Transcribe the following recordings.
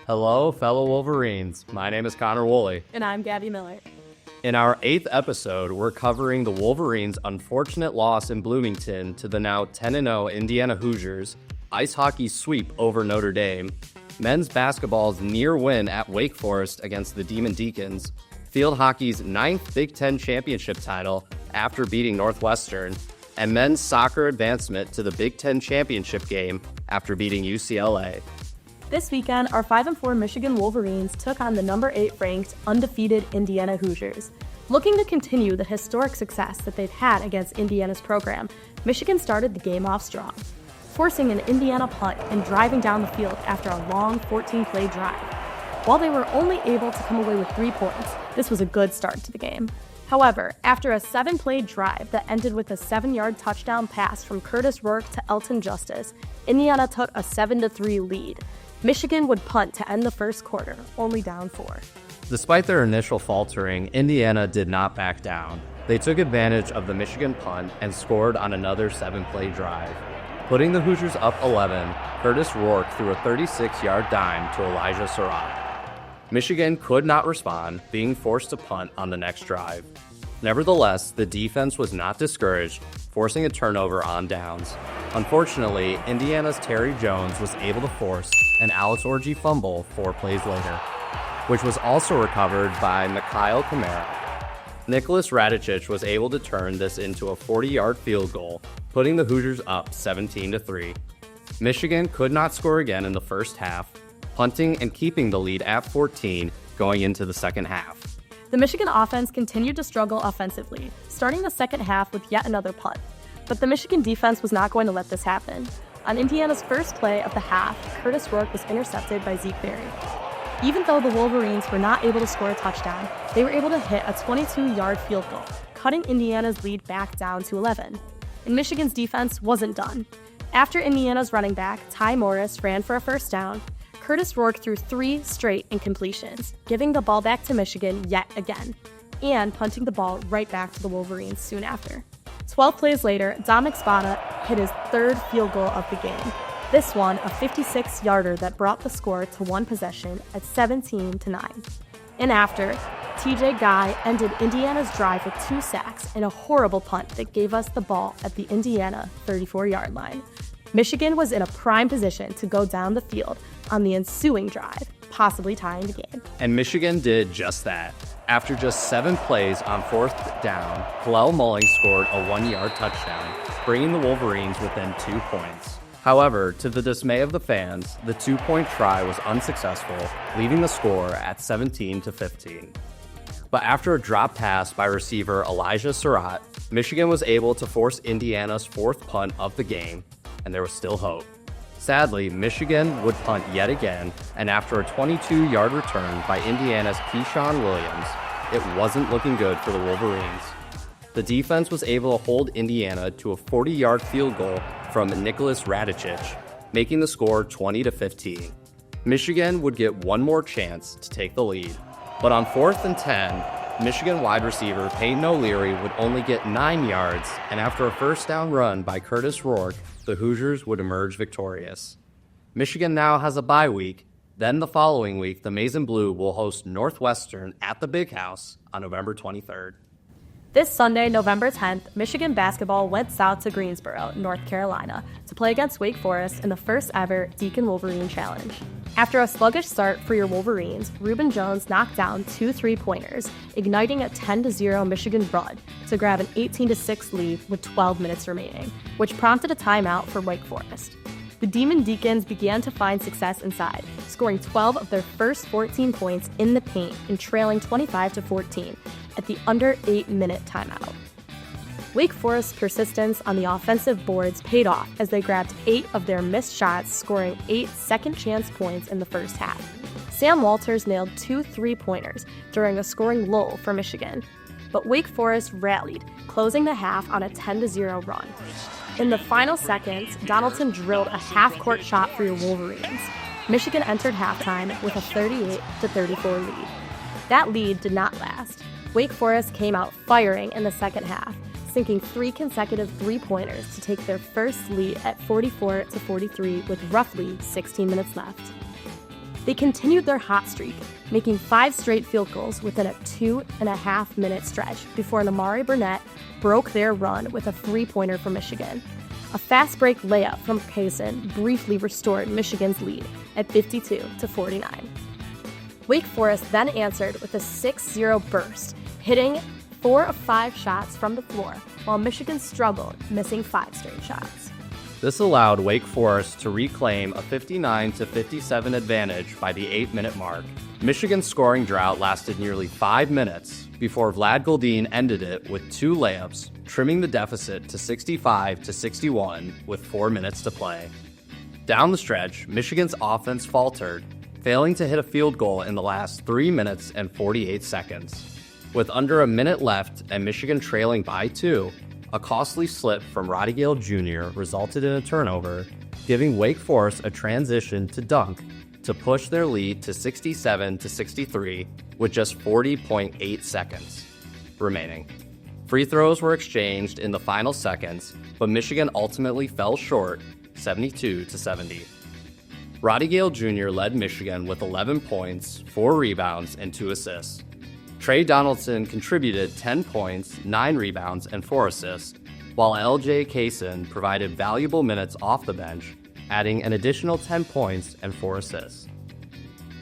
Hello, fellow Wolverines. My name is Connor Woolley. And I'm Gabby Miller. In our 8th episode, we're covering the Wolverines' unfortunate loss in Bloomington to the now 10-0 Indiana Hoosiers, ice hockey sweep over Notre Dame, men's basketball's near win at Wake Forest against the Demon Deacons, field hockey's 9th Big Ten championship title after beating Northwestern, and men's soccer advancement to the Big Ten championship game after beating UCLA. This weekend, our 5-4 Michigan Wolverines took on the number 8 ranked, undefeated Indiana Hoosiers. Looking to continue the historic success that they've had against Indiana's program, Michigan started the game off strong, forcing an Indiana punt and driving down the field after a long 14-play drive. While they were only able to come away with 3 points, this was a good start to the game. However, after a 7-play drive that ended with a 7-yard touchdown pass from Curtis Rourke to Elton Justice, Indiana took a 7-3 lead. Michigan would punt to end the first quarter, only down 4. Despite their initial faltering, Indiana did not back down. They took advantage of the Michigan punt and scored on another 7-play drive. Putting the Hoosiers up 11, Curtis Rourke threw a 36-yard dime to Elijah Surratt. Michigan could not respond, being forced to punt on the next drive. Nevertheless, the defense was not discouraged, forcing a turnover on downs. Unfortunately, Indiana's Terry Jones was able to force an Alex Orji fumble 4 plays later, which was also recovered by Mikhail Kamara. Nicholas Radicic was able to turn this into a 40-yard field goal, putting the Hoosiers up 17-3. Michigan could not score again in the first half, punting and keeping the lead at 14 going into the second half. The Michigan offense continued to struggle offensively, starting the second half with yet another punt. But the Michigan defense was not going to let this happen. On Indiana's first play of the half, Curtis Rourke was intercepted by Zeke Berry. Even though the Wolverines were not able to score a touchdown, they were able to hit a 22-yard field goal, cutting Indiana's lead back down to 11. And Michigan's defense wasn't done. After Indiana's running back, Ty Morris, ran for a first down, Curtis Rourke threw 3 straight incompletions, giving the ball back to Michigan yet again, and punting the ball right back to the Wolverines soon after. 12 plays later, Dominic Spada hit his 3rd field goal of the game. This one, a 56-yarder that brought the score to 1 possession at 17-9. And after, TJ Guy ended Indiana's drive with 2 sacks and a horrible punt that gave us the ball at the Indiana 34-yard line. Michigan was in a prime position to go down the field on the ensuing drive, possibly tying the game. And Michigan did just that. After just 7 plays on 4th down, Kalel Mulling scored a 1-yard touchdown, bringing the Wolverines within 2 points. However, to the dismay of the fans, the 2-point try was unsuccessful, leaving the score at 17-15. But after a drop pass by receiver Elijah Surratt, Michigan was able to force Indiana's 4th punt of the game, and there was still hope. Sadly, Michigan would punt yet again, and after a 22-yard return by Indiana's Keyshawn Williams, it wasn't looking good for the Wolverines. The defense was able to hold Indiana to a 40-yard field goal from Nicholas Radicic, making the score 20-15. Michigan would get one more chance to take the lead, but on 4th and 10, Michigan wide receiver Peyton O'Leary would only get 9 yards, and after a first down run by Curtis Rourke, the Hoosiers would emerge victorious. Michigan now has a bye week. Then the following week, the Maize and Blue will host Northwestern at the Big House on November 23rd. This Sunday, November 10th, Michigan basketball went south to Greensboro, North Carolina, to play against Wake Forest in the first ever Deacon Wolverine Challenge. After a sluggish start for your Wolverines, Reuben Jones knocked down 2 3-pointers, igniting a 10-0 Michigan run to grab an 18-6 lead with 12 minutes remaining, which prompted a timeout for Wake Forest. The Demon Deacons began to find success inside, scoring 12 of their first 14 points in the paint and trailing 25-14 at the under 8-minute timeout. Wake Forest's persistence on the offensive boards paid off as they grabbed 8 of their missed shots, scoring 8 second-chance points in the first half. Sam Walters nailed 2 3-pointers during a scoring lull for Michigan, but Wake Forest rallied, closing the half on a 10-0 run. In the final seconds, Donaldson drilled a half-court shot for your Wolverines. Michigan entered halftime with a 38-34 lead. That lead did not last. Wake Forest came out firing in the second half, sinking 3 consecutive three-pointers to take their first lead at 44-43 with roughly 16 minutes left. They continued their hot streak, making 5 straight field goals within a 2.5-minute stretch before Amari Burnett broke their run with a three-pointer for Michigan. A fast break layup from Kaysen briefly restored Michigan's lead at 52-49. Wake Forest then answered with a 6-0 burst, hitting 4 of 5 shots from the floor, while Michigan struggled, missing 5 straight shots. This allowed Wake Forest to reclaim a 59-57 advantage by the 8-minute mark. Michigan's scoring drought lasted nearly 5 minutes before Vlad Goldin ended it with 2 layups, trimming the deficit to 65-61 with 4 minutes to play. Down the stretch, Michigan's offense faltered, failing to hit a field goal in the last 3 minutes and 48 seconds. With under a minute left and Michigan trailing by 2, a costly slip from Roddy Gale Jr. resulted in a turnover, giving Wake Forest a transition to dunk to push their lead to 67-63 with just 40.8 seconds remaining. Free throws were exchanged in the final seconds, but Michigan ultimately fell short, 72-70. Roddy Gale Jr. led Michigan with 11 points, 4 rebounds, and 2 assists. Trey Donaldson contributed 10 points, 9 rebounds, and 4 assists, while LJ Kaysen provided valuable minutes off the bench, adding an additional 10 points and 4 assists.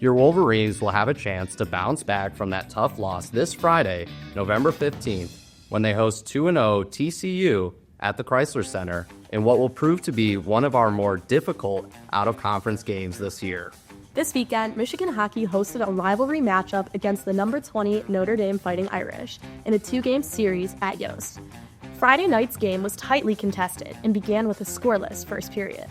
Your Wolverines will have a chance to bounce back from that tough loss this Friday, November 15th, when they host 2-0 TCU at the Chrysler Center in what will prove to be one of our more difficult out-of-conference games this year. This weekend, Michigan hockey hosted a rivalry matchup against the number 20 Notre Dame Fighting Irish in a 2-game series at Yost. Friday night's game was tightly contested and began with a scoreless first period.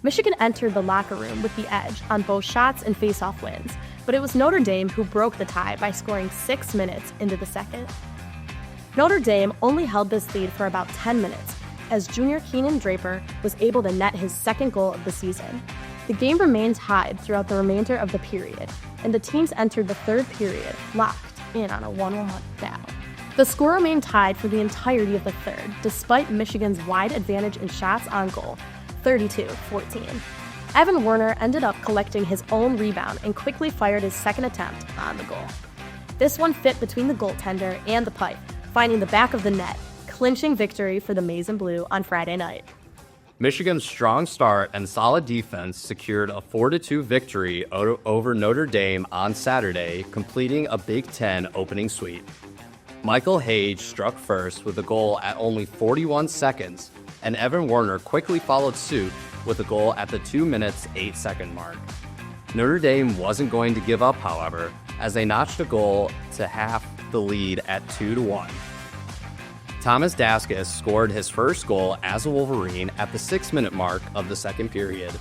Michigan entered the locker room with the edge on both shots and faceoff wins, but it was Notre Dame who broke the tie by scoring 6 minutes into the second. Notre Dame only held this lead for about 10 minutes, as junior Keenan Draper was able to net his second goal of the season. The game remained tied throughout the remainder of the period, and the teams entered the third period locked in on a 1-1 battle. The score remained tied for the entirety of the third, despite Michigan's wide advantage in shots on goal, 32-14. Evan Werner ended up collecting his own rebound and quickly fired his second attempt on the goal. This one fit between the goaltender and the pipe, finding the back of the net, clinching victory for the Maize and Blue on Friday night. Michigan's strong start and solid defense secured a 4-2 victory over Notre Dame on Saturday, completing a Big Ten opening sweep. Michael Hage struck first with a goal at only 41 seconds, and Evan Werner quickly followed suit with a goal at the 2 minutes 8-second mark. Notre Dame wasn't going to give up, however, as they notched a goal to half the lead at 2-1. Thomas Daskus scored his first goal as a Wolverine at the 6-minute mark of the second period.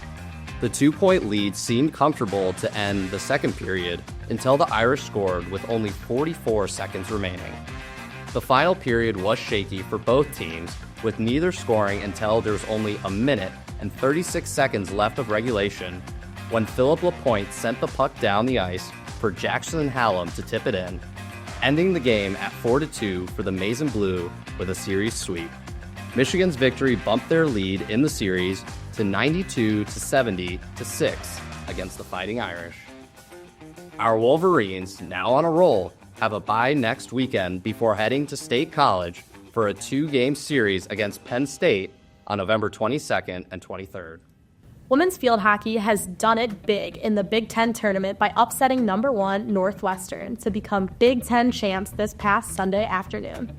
The 2-point lead seemed comfortable to end the second period until the Irish scored with only 44 seconds remaining. The final period was shaky for both teams, with neither scoring until there was only a minute and 36 seconds left of regulation, when Philip Lapointe sent the puck down the ice for Jackson Hallam to tip it in, ending the game at 4-2 for the Maize and Blue with a series sweep. Michigan's victory bumped their lead in the series to 92-70-6 against the Fighting Irish. Our Wolverines, now on a roll, have a bye next weekend before heading to State College for a 2-game series against Penn State on November 22nd and 23rd. Women's field hockey has done it big in the Big Ten tournament by upsetting number 1 Northwestern to become Big Ten champs this past Sunday afternoon.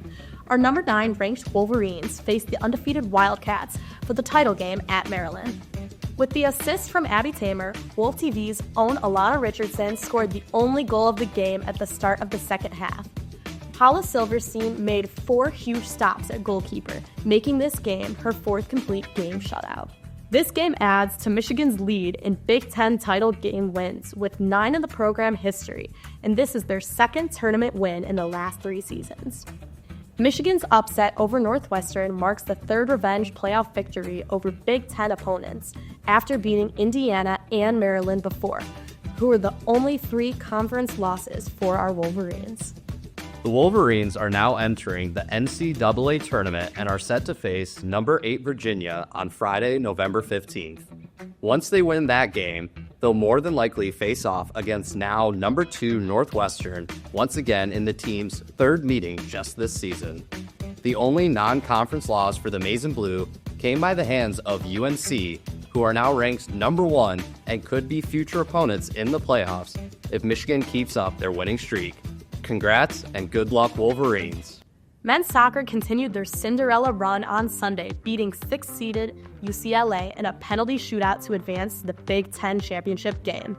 Our number 9 ranked Wolverines faced the undefeated Wildcats for the title game at Maryland. With the assist from Abby Tamer, WOLV TV's own Alana Richardson scored the only goal of the game at the start of the second half. Paula Silverstein made 4 huge stops at goalkeeper, making this game her 4th complete game shutout. This game adds to Michigan's lead in Big Ten title game wins with 9 in the program history, and this is their 2nd tournament win in the last 3 seasons. Michigan's upset over Northwestern marks the 3rd revenge playoff victory over Big Ten opponents after beating Indiana and Maryland before, who were the only 3 conference losses for our Wolverines. The Wolverines are now entering the NCAA tournament and are set to face number 8 Virginia on Friday, November 15th. Once they win that game, they'll more than likely face off against now number 2 Northwestern, once again in the team's third meeting just this season. The only non-conference loss for the Maize and Blue came by the hands of UNC, who are now ranked number 1 and could be future opponents in the playoffs if Michigan keeps up their winning streak. Congrats and good luck, Wolverines. Men's soccer continued their Cinderella run on Sunday, beating 6th-seeded UCLA in a penalty shootout to advance to the Big Ten championship game.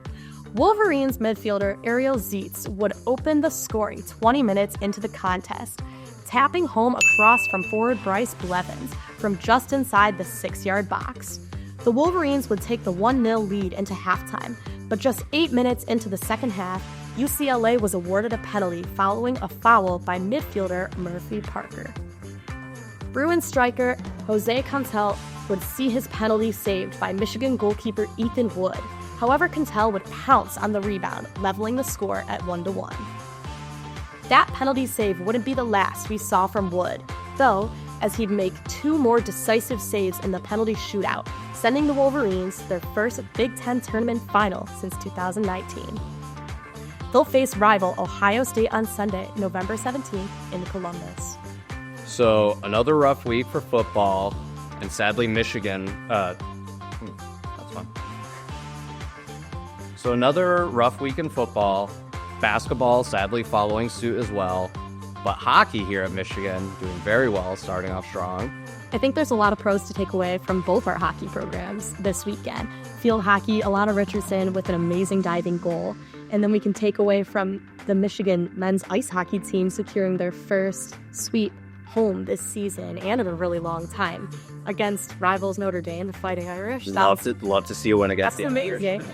Wolverines midfielder Ariel Zietz would open the scoring 20 minutes into the contest, tapping home a cross from forward Bryce Blevins from just inside the 6-yard box. The Wolverines would take the 1-0 lead into halftime, but just 8 minutes into the second half, UCLA was awarded a penalty following a foul by midfielder Murphy Parker. Bruins striker Jose Cantel would see his penalty saved by Michigan goalkeeper Ethan Wood. However, Cantel would pounce on the rebound, leveling the score at 1-1. That penalty save wouldn't be the last we saw from Wood, though, as he'd make 2 more decisive saves in the penalty shootout, sending the Wolverines their first Big Ten tournament final since 2019. They'll face rival Ohio State on Sunday, November 17th in Columbus. So another rough week for football, and sadly Michigan, that's fun. So another rough week in football, basketball sadly following suit as well, but hockey here at Michigan doing very well, starting off strong. I think there's a lot of pros to take away from both our hockey programs this weekend. Field hockey, Alana Richardson with an amazing diving goal. And then we can take away from the Michigan men's ice hockey team securing their first sweep home this season and in a really long time against rivals Notre Dame, the Fighting Irish. Love to see a win against the Irish.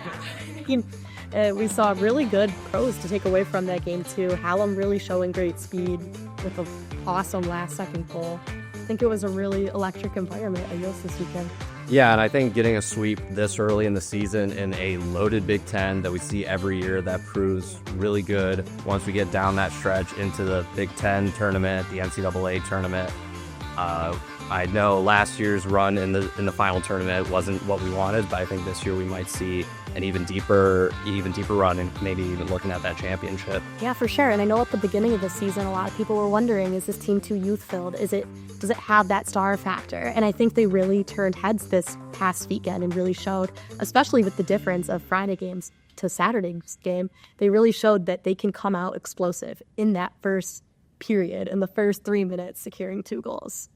We saw really good pros to take away from that game too. Hallam really showing great speed with an awesome last-second goal. I think it was a really electric environment at Yost this weekend. Yeah, and I think getting a sweep this early in the season in a loaded Big Ten that we see every year, that proves really good once we get down that stretch into the Big Ten tournament, the NCAA tournament. I know last year's run in the final tournament wasn't what we wanted, but I think this year we might see an even deeper run and maybe even looking at that championship. Yeah, for sure. And I know at the beginning of the season, a lot of people were wondering, is this team too youth-filled? Does it have that star factor? And I think they really turned heads this past weekend and really showed, especially with the difference of Friday games to Saturday's game, they really showed that they can come out explosive in that first period, in the first 3 minutes, securing 2 goals.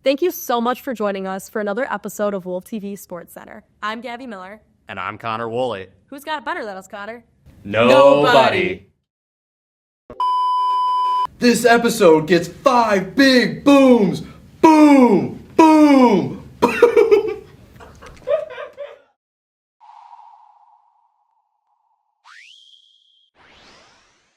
Thank you so much for joining us for another episode of WOLV TV SportsCenter. I'm Gabby Miller. And I'm Connor Woolley. Who's got it better than us, Connor? Nobody. This episode gets 5 big booms. Boom, boom, boom.